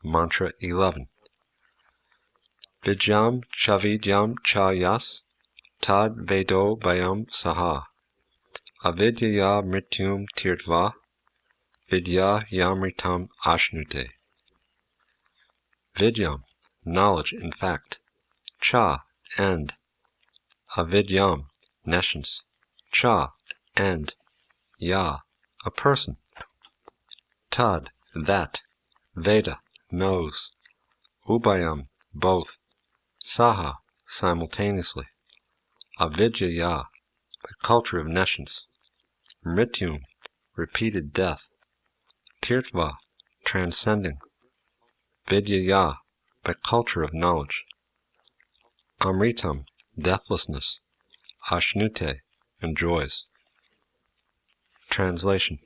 Mantra 11. Vidyam chavidyam cha yas, tad vedo bhayam saha, avidyaya mrityum tirtva, vidya yamritam ashnute. Vidyam, knowledge in fact, cha, and, avidyam, nescience, cha, and, ya, a person, tad, that, veda, knows, ubhayam, both, saha, simultaneously, avidyaya, by culture of nescience, mrityum, repeated death, tirtva, transcending, vidyaya, by culture of knowledge, amritam, deathlessness, ashnute, enjoys. Translation.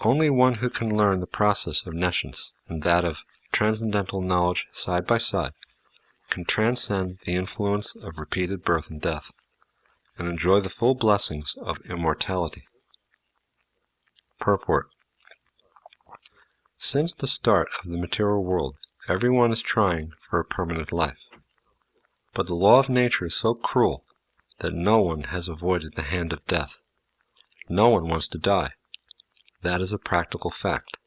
Only one who can learn the process of nescience and that of transcendental knowledge side by side can transcend the influence of repeated birth and death, and enjoy the full blessings of immortality. Purport. Since the start of the material world, everyone is trying for a permanent life. But the law of nature is so cruel that no one has avoided the hand of death. No one wants to die. That is a practical fact.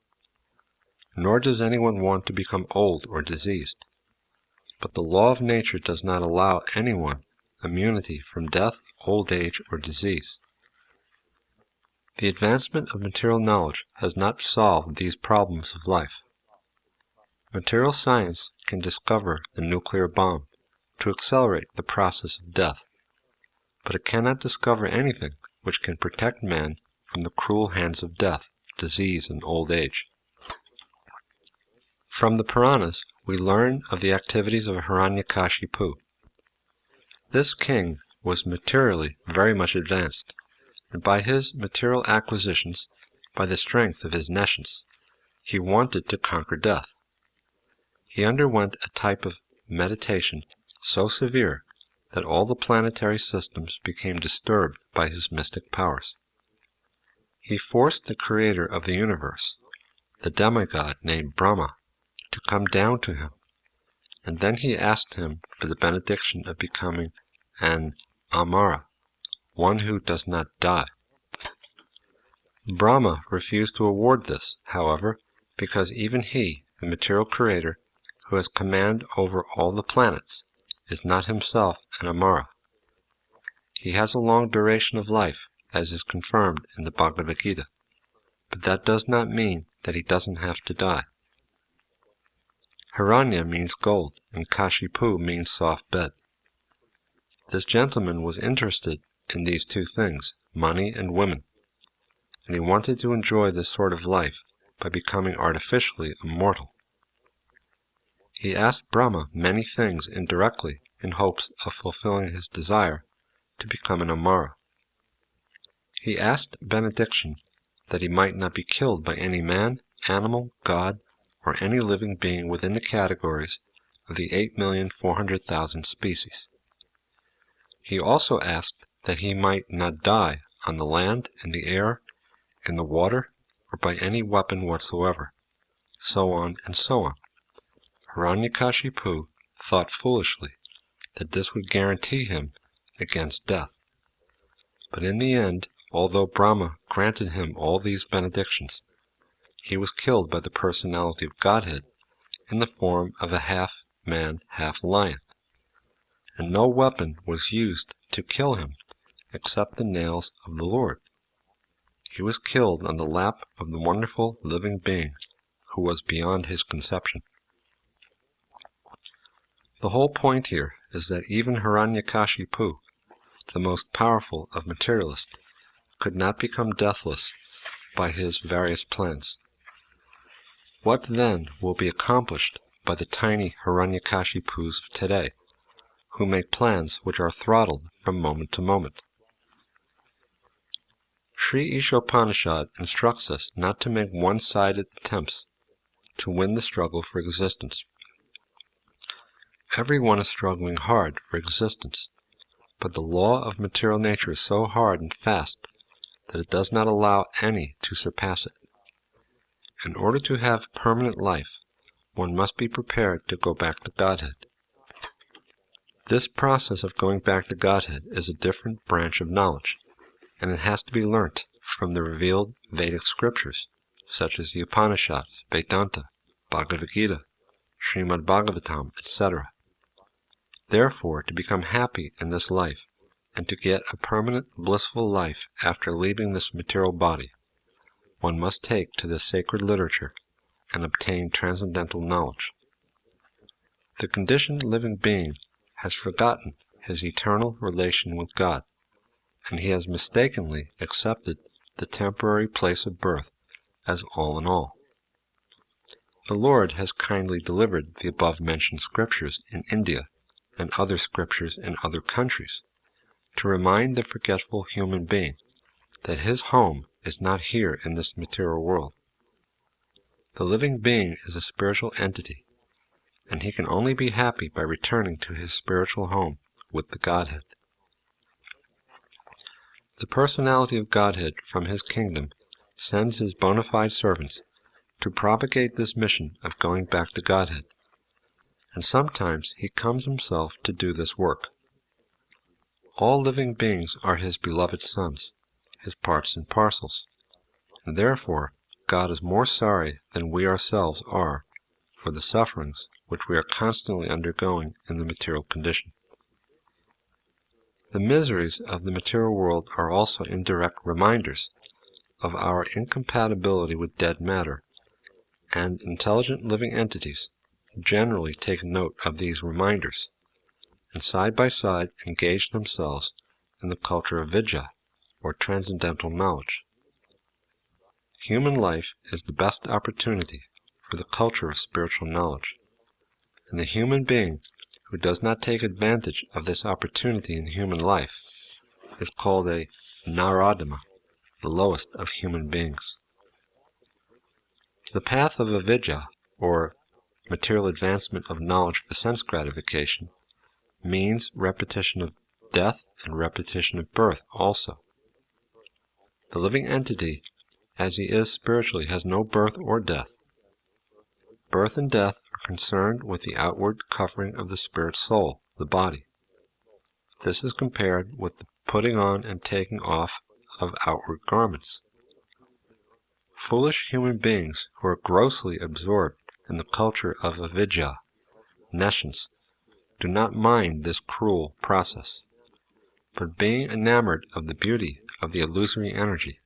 Nor does anyone want to become old or diseased. But the law of nature does not allow anyone immunity from death, old age, or disease. The advancement of material knowledge has not solved these problems of life. Material science can discover the nuclear bomb to accelerate the process of death, but it cannot discover anything which can protect man from the cruel hands of death, disease, and old age. From the Puranas, we learn of the activities of Hiranyakashipu. This king was materially very much advanced, and by his material acquisitions, by the strength of his nescience, he wanted to conquer death. He underwent a type of meditation so severe that all the planetary systems became disturbed by his mystic powers. He forced the creator of the universe, the demigod named Brahma, to come down to him, and then he asked him for the benediction of becoming an Amara, one who does not die. Brahma refused to award this, however, because even he, the material creator, who has command over all the planets, is not himself an Amara. He has a long duration of life, as is confirmed in the Bhagavad Gita, but that does not mean that he doesn't have to die. Hiranya means gold, and Kashipu means soft bed. This gentleman was interested in these two things, money and women, and he wanted to enjoy this sort of life by becoming artificially immortal. He asked Brahma many things indirectly in hopes of fulfilling his desire to become an Amara. He asked benediction that he might not be killed by any man, animal, god, or any living being within the categories of the 8,400,000 species. He also asked that he might not die on the land, in the air, in the water, or by any weapon whatsoever, so on and so on. Hiranyakashipu thought foolishly that this would guarantee him against death. But in the end, although Brahma granted him all these benedictions, he was killed by the personality of Godhead in the form of a half-man, half-lion, and no weapon was used to kill him except the nails of the Lord. He was killed on the lap of the wonderful living being who was beyond his conception. The whole point here is that even Hiranyakashipu, the most powerful of materialists, could not become deathless by his various plans. What then will be accomplished by the tiny Hiranyakashipus of today, who make plans which are throttled from moment to moment? Sri Isopanisad instructs us not to make one-sided attempts to win the struggle for existence. Everyone is struggling hard for existence, but the law of material nature is so hard and fast that it does not allow any to surpass it. In order to have permanent life, one must be prepared to go back to Godhead. This process of going back to Godhead is a different branch of knowledge, and it has to be learnt from the revealed Vedic scriptures, such as the Upanishads, Vedanta, Bhagavad Gita, Srimad Bhagavatam, etc. Therefore, to become happy in this life, and to get a permanent blissful life after leaving this material body, one must take to this sacred literature and obtain transcendental knowledge. The conditioned living being has forgotten his eternal relation with God, and he has mistakenly accepted the temporary place of birth as all in all. The Lord has kindly delivered the above-mentioned scriptures in India and other scriptures in other countries to remind the forgetful human being that his home is not here in this material world. The living being is a spiritual entity, and he can only be happy by returning to his spiritual home with the Godhead. The personality of Godhead from his kingdom sends his bona fide servants to propagate this mission of going back to Godhead, and sometimes he comes himself to do this work. All living beings are his beloved sons, his parts and parcels, and therefore God is more sorry than we ourselves are for the sufferings which we are constantly undergoing in the material condition. The miseries of the material world are also indirect reminders of our incompatibility with dead matter, and intelligent living entities generally take note of these reminders, and side by side engage themselves in the culture of vidya, or transcendental knowledge. Human life is the best opportunity for the culture of spiritual knowledge, and the human being who does not take advantage of this opportunity in human life is called a Naradama, the lowest of human beings. The path of avidya, or material advancement of knowledge for sense gratification, means repetition of death and repetition of birth also. The living entity, as he is spiritually, has no birth or death. Birth and death are concerned with the outward covering of the spirit soul, the body. This is compared with the putting on and taking off of outward garments. Foolish human beings who are grossly absorbed in the culture of avidya, nescience, do not mind this cruel process, but being enamored of the beauty of the illusory energy,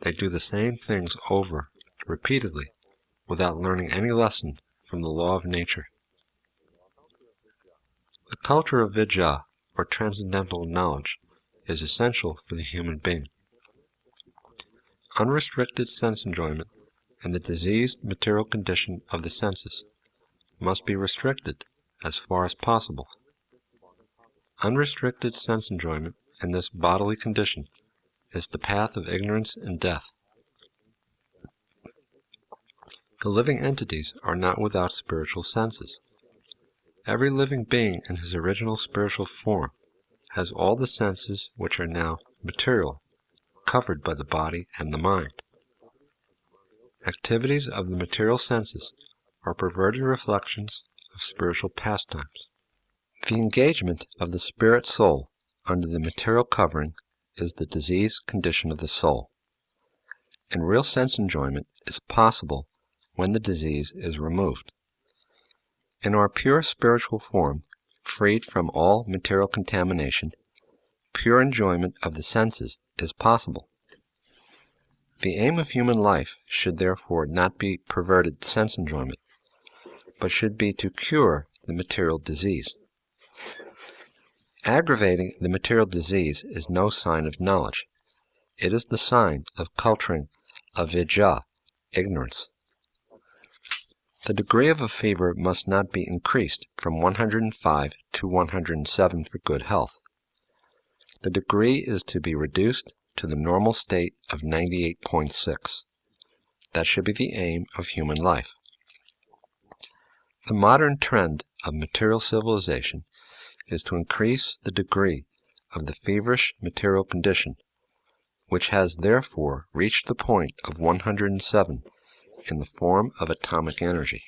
they do the same things over, repeatedly, without learning any lesson from the law of nature. The culture of vidya, or transcendental knowledge, is essential for the human being. Unrestricted sense enjoyment and the diseased material condition of the senses must be restricted as far as possible. Unrestricted sense enjoyment in this bodily condition is the path of ignorance and death. The living entities are not without spiritual senses. Every living being in his original spiritual form has all the senses which are now material, covered by the body and the mind. Activities of the material senses are perverted reflections of spiritual pastimes. The engagement of the spirit soul under the material covering is the diseased condition of the soul, and real sense enjoyment is possible when the disease is removed. In our pure spiritual form, freed from all material contamination, pure enjoyment of the senses is possible. The aim of human life should therefore not be perverted sense enjoyment, but should be to cure the material disease. Aggravating the material disease is no sign of knowledge. It is the sign of culturing avidya, ignorance. The degree of a fever must not be increased from 105 to 107 for good health. The degree is to be reduced to the normal state of 98.6. That should be the aim of human life. The modern trend of material civilization is to increase the degree of the feverish material condition, which has therefore reached the point of 107 in the form of atomic energy,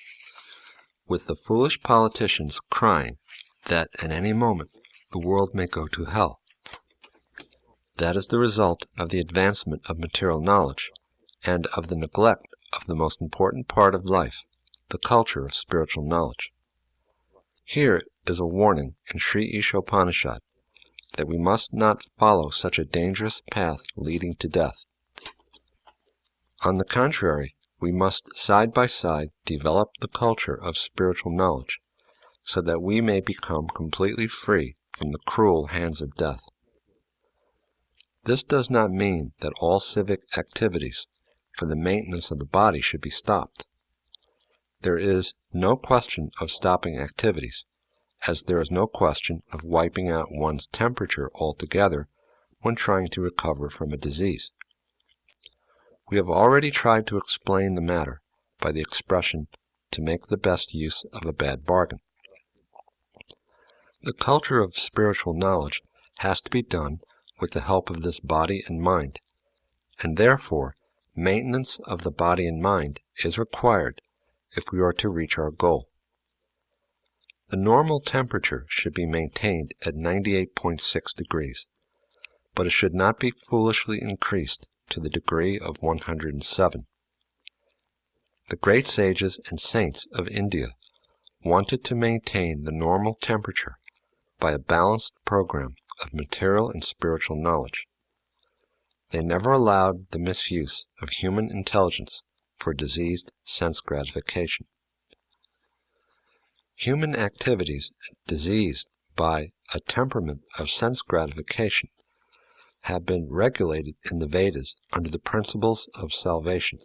with the foolish politicians crying that at any moment the world may go to hell. That is the result of the advancement of material knowledge and of the neglect of the most important part of life, the culture of spiritual knowledge. Here is a warning in Sri Isopanisad that we must not follow such a dangerous path leading to death. On the contrary, we must side by side develop the culture of spiritual knowledge so that we may become completely free from the cruel hands of death. This does not mean that all civic activities for the maintenance of the body should be stopped. There is no question of stopping activities, as there is no question of wiping out one's temperature altogether when trying to recover from a disease. We have already tried to explain the matter by the expression to make the best use of a bad bargain. The culture of spiritual knowledge has to be done with the help of this body and mind, and therefore maintenance of the body and mind is required if we are to reach our goal. The normal temperature should be maintained at 98.6 degrees, but it should not be foolishly increased to the degree of 107. The great sages and saints of India wanted to maintain the normal temperature by a balanced program of material and spiritual knowledge. They never allowed the misuse of human intelligence for diseased sense gratification. Human activities diseased by a temperament of sense gratification have been regulated in the Vedas under the principles of salvation.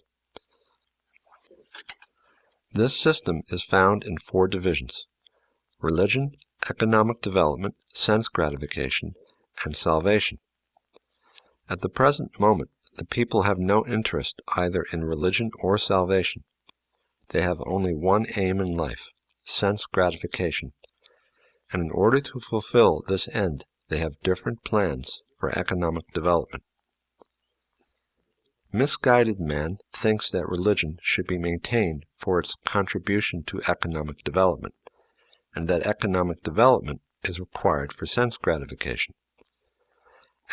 This system is found in 4 divisions: religion, economic development, sense gratification, and salvation. At the present moment, the people have no interest either in religion or salvation. They have only one aim in life: sense gratification, and in order to fulfill this end, they have different plans for economic development. Misguided man thinks that religion should be maintained for its contribution to economic development, and that economic development is required for sense gratification.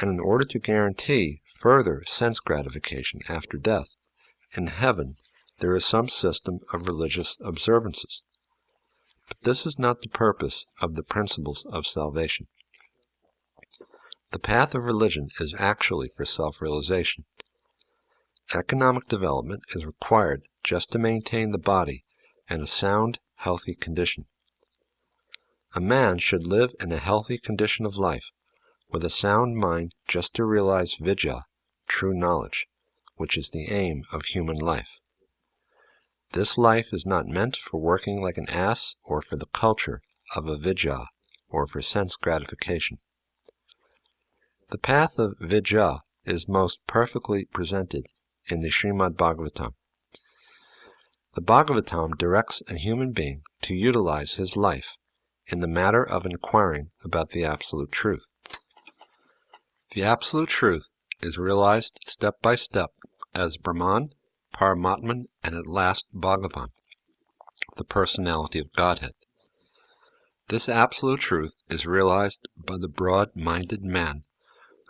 And in order to guarantee further sense gratification after death, in heaven there is some system of religious observances. But this is not the purpose of the principles of salvation. The path of religion is actually for self-realization. Economic development is required just to maintain the body in a sound, healthy condition. A man should live in a healthy condition of life, with a sound mind just to realize vidya, true knowledge, which is the aim of human life. This life is not meant for working like an ass or for the culture of avidya or for sense gratification. The path of vidya is most perfectly presented in the Srimad Bhagavatam. The Bhagavatam directs a human being to utilize his life in the matter of inquiring about the Absolute Truth. The Absolute Truth is realized step by step as Brahman, Paramatman, and at last Bhagavan, the Personality of Godhead. This Absolute Truth is realized by the broad-minded man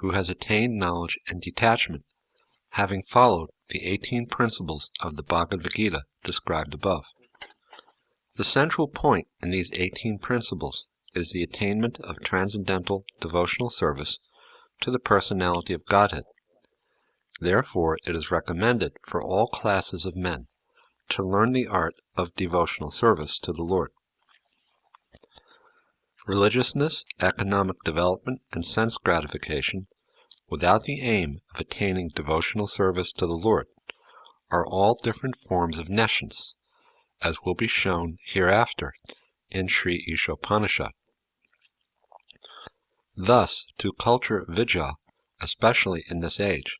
who has attained knowledge and detachment, having followed the 18 principles of the Bhagavad Gita described above. The central point in these 18 principles is the attainment of transcendental devotional service to the Personality of Godhead. Therefore, it is recommended for all classes of men to learn the art of devotional service to the Lord. Religiousness, economic development, and sense gratification, without the aim of attaining devotional service to the Lord, are all different forms of nescience, as will be shown hereafter in Sri Isopanisad. Thus, to culture vidya, especially in this age,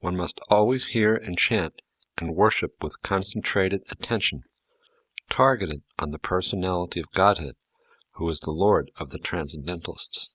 one must always hear and chant and worship with concentrated attention, targeted on the Personality of Godhead, who is the Lord of the Transcendentalists.